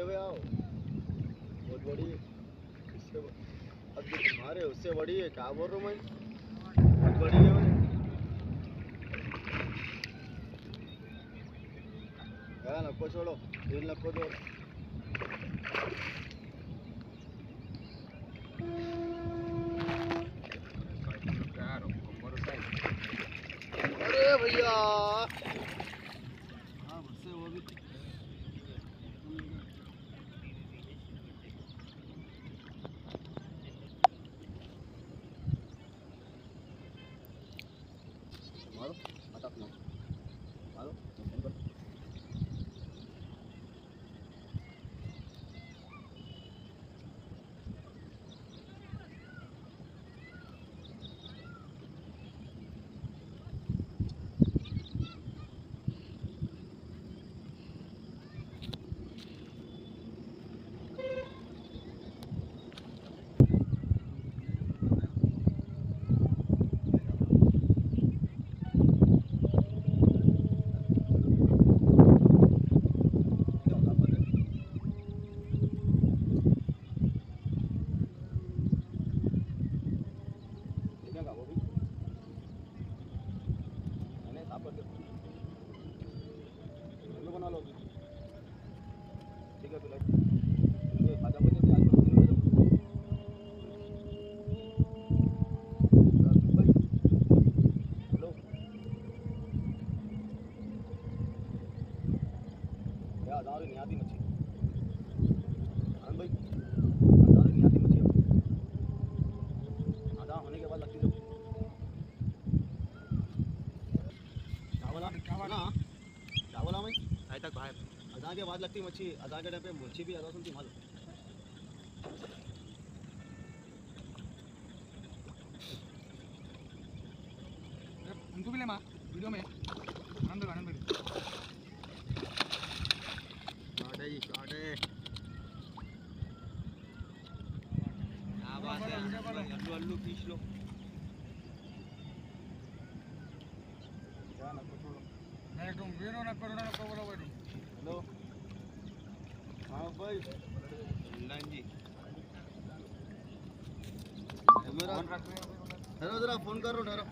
है वे आओ बहुत बड़ी है इससे अब जो तुम्हारे उससे बड़ी है क्या बोल रहा हूँ मैं बहुत बड़ी है भाई यार नको छोड़ो दिल नको दो अरे भैया हाँ उससे वो भी मारो मत अपना मारो बना लो ठीक है फिर खाजा बजे भी आज हेलो क्या आधार नहीं आती मच्छी आनंद भाई आधार नहीं आती मच्छी आधा होने के बाद लगती जब चावला में आए तक बाहर अदा के बाद लगती मच्छी अदा के टाइम पे मच्छी भी अदा सुनती मालूम उनको भी ले माँ वीडियो में आनंद भाई काटे जी काटे क्या बात है अल्लू अल्लू खींच लो क्या ना छोड़ो नहीं तुम वीडियो ना करो बोलो भाई हेलो हाँ भाई लाइन जी मेरा हेलो जरा फोन करो ठहरो